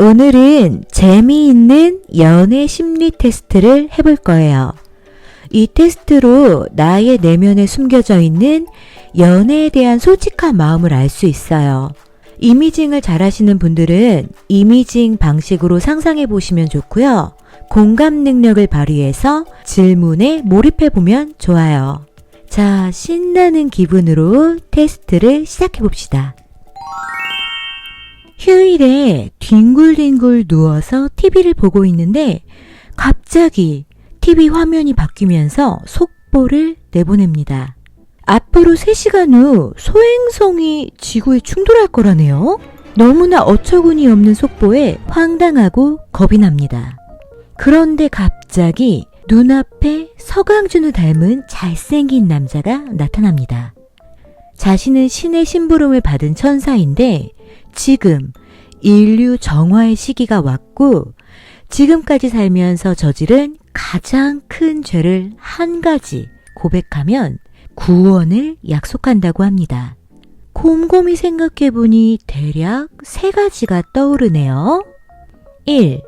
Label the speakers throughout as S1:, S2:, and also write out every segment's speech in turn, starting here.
S1: 오늘은 재미있는 연애 심리 테스트를 해볼 거예요. 이 테스트로 나의 내면에 숨겨져 있는 연애에 대한 솔직한 마음을 알 수 있어요. 이미징을 잘 하시는 분들은 이미징 방식으로 상상해 보시면 좋고요. 공감 능력을 발휘해서 질문에 몰입해 보면 좋아요. 자, 신나는 기분으로 테스트를 시작해 봅시다. 휴일에 뒹굴뒹굴 누워서 TV를 보고 있는데 갑자기 TV 화면이 바뀌면서 속보를 내보냅니다. 앞으로 3시간 후 소행성이 지구에 충돌할 거라네요. 너무나 어처구니 없는 속보에 황당하고 겁이 납니다. 그런데 갑자기 눈앞에 서강준을 닮은 잘생긴 남자가 나타납니다. 자신은 신의 심부름을 받은 천사인데 지금 인류 정화의 시기가 왔고 지금까지 살면서 저지른 가장 큰 죄를 한 가지 고백하면 구원을 약속한다고 합니다. 곰곰이 생각해보니 대략 3가지가 떠오르네요. 1.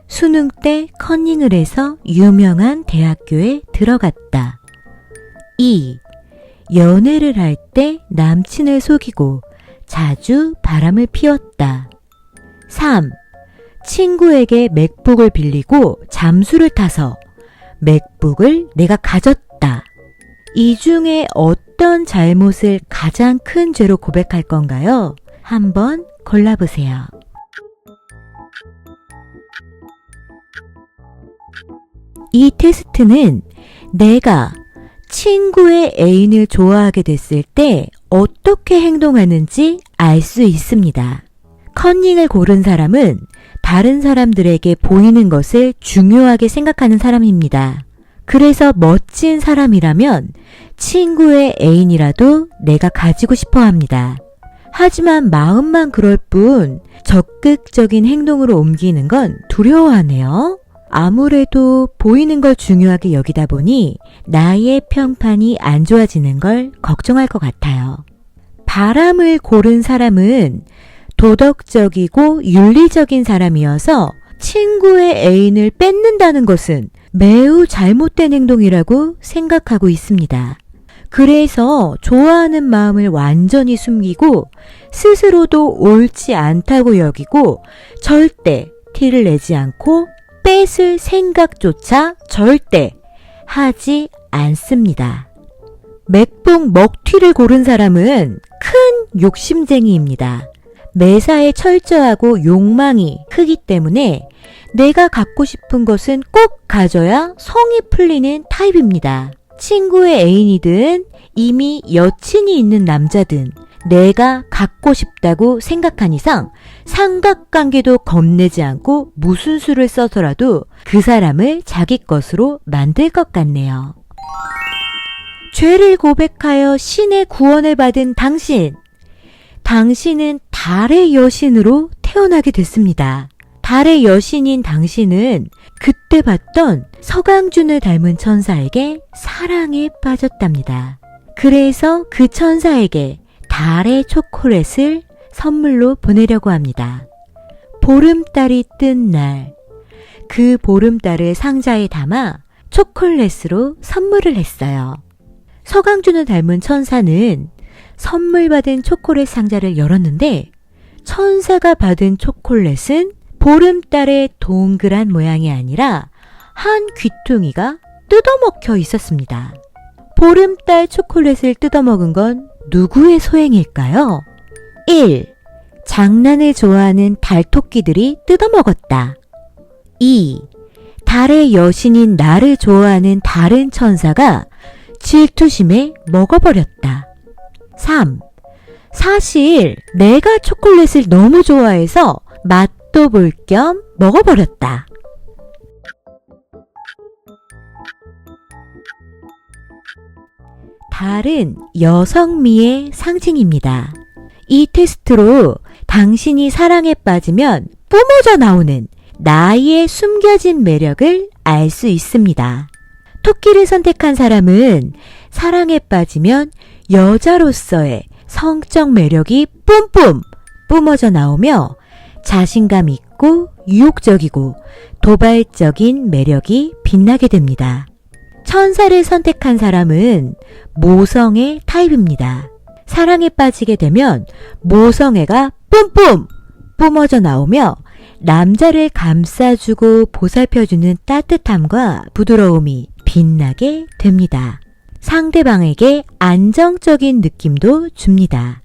S1: 수능 때 컨닝을 해서 유명한 대학교에 들어갔다. 2. 연애를 할 때 남친을 속이고 자주 바람을 피웠다. 3. 친구에게 맥북을 빌리고 잠수를 타서 맥북을 내가 가졌다. 이 중에 어떤 잘못을 가장 큰 죄로 고백할 건가요? 한번 골라보세요. 이 테스트는 내가 친구의 애인을 좋아하게 됐을 때 어떻게 행동하는지 알 수 있습니다. 컨닝을 고른 사람은 다른 사람들에게 보이는 것을 중요하게 생각하는 사람입니다. 그래서 멋진 사람이라면 친구의 애인이라도 내가 가지고 싶어 합니다. 하지만 마음만 그럴 뿐 적극적인 행동으로 옮기는 건 두려워하네요. 아무래도 보이는 걸 중요하게 여기다 보니 나의 평판이 안 좋아지는 걸 걱정할 것 같아요. 바람을 고른 사람은 도덕적이고 윤리적인 사람이어서 친구의 애인을 뺏는다는 것은 매우 잘못된 행동이라고 생각하고 있습니다. 그래서 좋아하는 마음을 완전히 숨기고 스스로도 옳지 않다고 여기고 절대 티를 내지 않고 뺏을 생각조차 절대 하지 않습니다. 맥북 먹튀를 고른 사람은 큰 욕심쟁이입니다. 매사에 철저하고 욕망이 크기 때문에 내가 갖고 싶은 것은 꼭 가져야 성이 풀리는 타입입니다. 친구의 애인이든 이미 여친이 있는 남자든 내가 갖고 싶다고 생각한 이상 삼각관계도 겁내지 않고 무슨 수를 써서라도 그 사람을 자기 것으로 만들 것 같네요. 죄를 고백하여 신의 구원을 받은 당신. 당신은 달의 여신으로 태어나게 됐습니다. 달의 여신인 당신은 그때 봤던 서강준을 닮은 천사에게 사랑에 빠졌답니다. 그래서 그 천사에게 달의 초콜릿을 선물로 보내려고 합니다. 보름달이 뜬 날, 그 보름달을 상자에 담아 초콜릿으로 선물을 했어요. 서강준을 닮은 천사는 선물 받은 초콜릿 상자를 열었는데 천사가 받은 초콜릿은 보름달의 동그란 모양이 아니라 한 귀퉁이가 뜯어먹혀 있었습니다. 보름달 초콜릿을 뜯어먹은 건 누구의 소행일까요? 1. 장난을 좋아하는 달토끼들이 뜯어먹었다. 2. 달의 여신인 나를 좋아하는 다른 천사가 질투심에 먹어버렸다. 3. 사실 내가 초콜릿을 너무 좋아해서 맛도 볼 겸 먹어버렸다. 달은 여성미의 상징입니다. 이 테스트로 당신이 사랑에 빠지면 뿜어져 나오는 나의 숨겨진 매력을 알 수 있습니다. 토끼를 선택한 사람은 사랑에 빠지면 여자로서의 성적 매력이 뿜뿜 뿜어져 나오며 자신감 있고 아름답고 유혹적이고 도발적인 매력이 빛나게 됩니다. 천사를 선택한 사람은 모성애 타입입니다. 사랑에 빠지게 되면 모성애가 뿜뿜 뿜어져 나오며 남자를 감싸주고 보살펴주는 따뜻함과 부드러움이 빛나게 됩니다. 상대방에게 안정적인 느낌도 줍니다.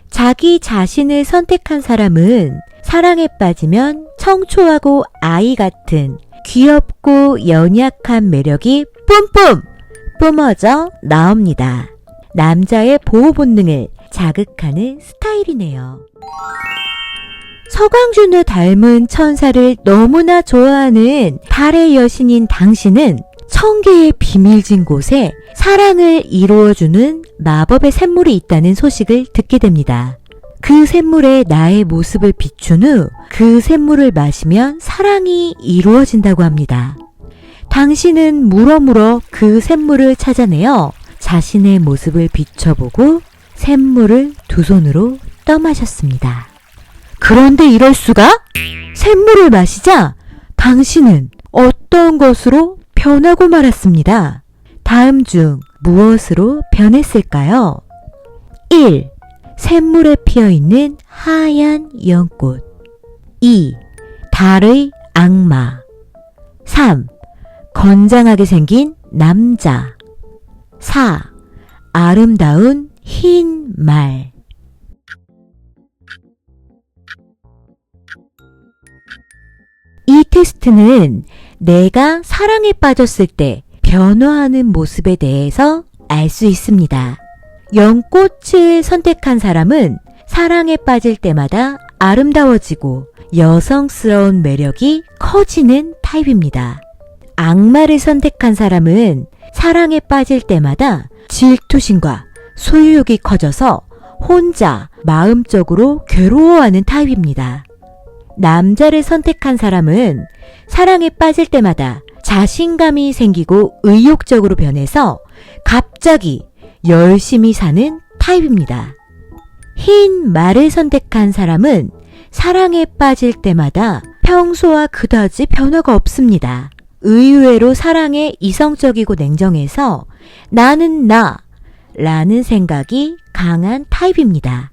S1: 자기 자신을 선택한 사람은 사랑에 빠지면 청초하고 아이 같은 귀엽고 연약한 매력이 뿜뿜 뿜어져 나옵니다. 남자의 보호 본능을 자극하는 스타일이네요. 서강준을 닮은 천사를 너무나 좋아하는 달의 여신인 당신은 1000개의 비밀진 곳에 사랑을 이루어주는 마법의 샘물이 있다는 소식을 듣게 됩니다. 그 샘물에 나의 모습을 비춘 후 그 샘물을 마시면 사랑이 이루어진다고 합니다. 당신은 물어물어 그 샘물을 찾아내어 자신의 모습을 비춰보고 샘물을 두 손으로 떠마셨습니다. 그런데 이럴 수가? 샘물을 마시자 당신은 어떤 것으로 변하고 말았습니다. 다음 중 무엇으로 변했을까요? 1. 샘물에 피어있는 하얀 연꽃. 2. 달의 악마. 3. 건장하게 생긴 남자. 4. 아름다운 흰 말. 이 테스트는 내가 사랑에 빠졌을 때 변화하는 모습에 대해서 알 수 있습니다. 연꽃을 선택한 사람은 사랑에 빠질 때마다 아름다워지고 여성스러운 매력이 커지는 타입입니다. 악마를 선택한 사람은 사랑에 빠질 때마다 질투심과 소유욕이 커져서 혼자 마음적으로 괴로워하는 타입입니다. 남자를 선택한 사람은 사랑에 빠질 때마다 자신감이 생기고 의욕적으로 변해서 갑자기 열심히 사는 타입입니다. 흰 말을 선택한 사람은 사랑에 빠질 때마다 평소와 그다지 변화가 없습니다. 의외로 사랑에 이성적이고 냉정해서 나는 나 라는 생각이 강한 타입입니다.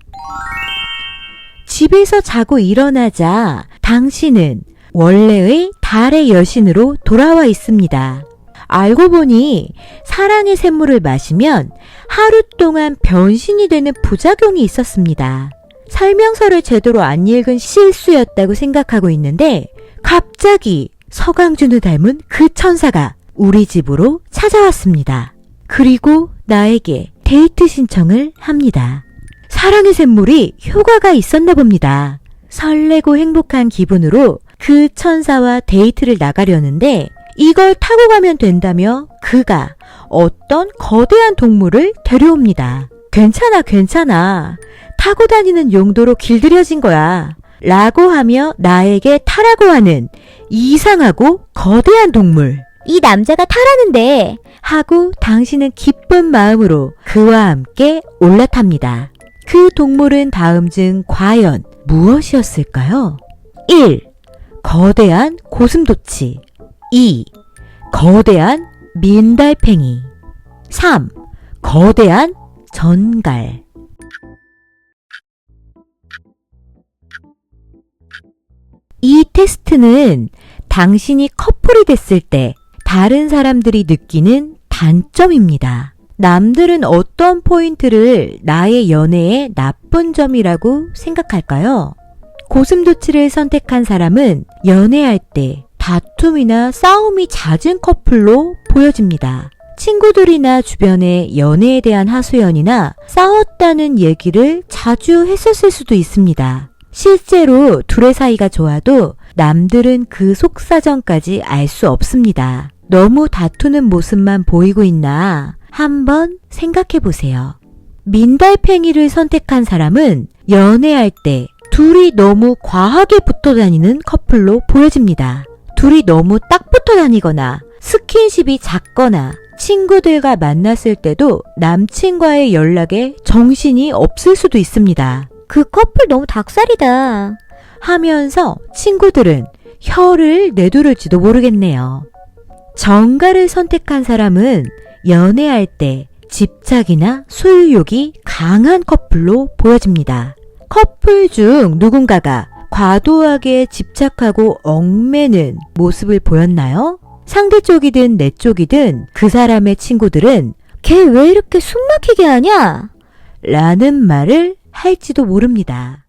S1: 집에서 자고 일어나자 당신은 원래의 달의 여신으로 돌아와 있습니다. 알고 보니 사랑의 샘물을 마시면 하루 동안 변신이 되는 부작용이 있었습니다. 설명서를 제대로 안 읽은 실수였다고 생각하고 있는데 갑자기 서강준을 닮은 그 천사가 우리 집으로 찾아왔습니다. 그리고 나에게 데이트 신청을 합니다. 사랑의 샘물이 효과가 있었나 봅니다. 설레고 행복한 기분으로 그 천사와 데이트를 나가려는데 이걸 타고 가면 된다며 그가 어떤 거대한 동물을 데려옵니다. 괜찮아. 타고 다니는 용도로 길들여진 거야. 라고 하며 나에게 타라고 하는 이상하고 거대한 동물. 이 남자가 타라는데 하고 당신은 기쁜 마음으로 그와 함께 올라탑니다. 그 동물은 다음 중 과연 무엇이었을까요? 1. 거대한 고슴도치. 2. 거대한 민달팽이. 3. 거대한 전갈. 이 테스트는 당신이 커플이 됐을 때 다른 사람들이 느끼는 단점입니다. 남들은 어떤 포인트를 나의 연애의 나쁜 점이라고 생각할까요? 고슴도치를 선택한 사람은 연애할 때 다툼이나 싸움이 잦은 커플로 보여집니다. 친구들이나 주변에 연애에 대한 하소연이나 싸웠다는 얘기를 자주 했었을 수도 있습니다. 실제로 둘의 사이가 좋아도 남들은 그 속사정까지 알 수 없습니다. 너무 다투는 모습만 보이고 있나 한번 생각해 보세요. 민달팽이를 선택한 사람은 연애할 때 둘이 너무 과하게 붙어 다니는 커플로 보여집니다. 둘이 너무 딱 붙어 다니거나 스킨십이 잦거나 친구들과 만났을 때도 남친과의 연락에 정신이 없을 수도 있습니다. 그 커플 너무 닭살이다. 하면서 친구들은 혀를 내두를지도 모르겠네요. 정가를 선택한 사람은 연애할 때 집착이나 소유욕이 강한 커플로 보여집니다. 커플 중 누군가가 과도하게 집착하고 얽매는 모습을 보였나요? 상대 쪽이든 내 쪽이든 그 사람의 친구들은
S2: 걔 왜 이렇게 숨 막히게 하냐?
S1: 라는 말을 할지도 모릅니다.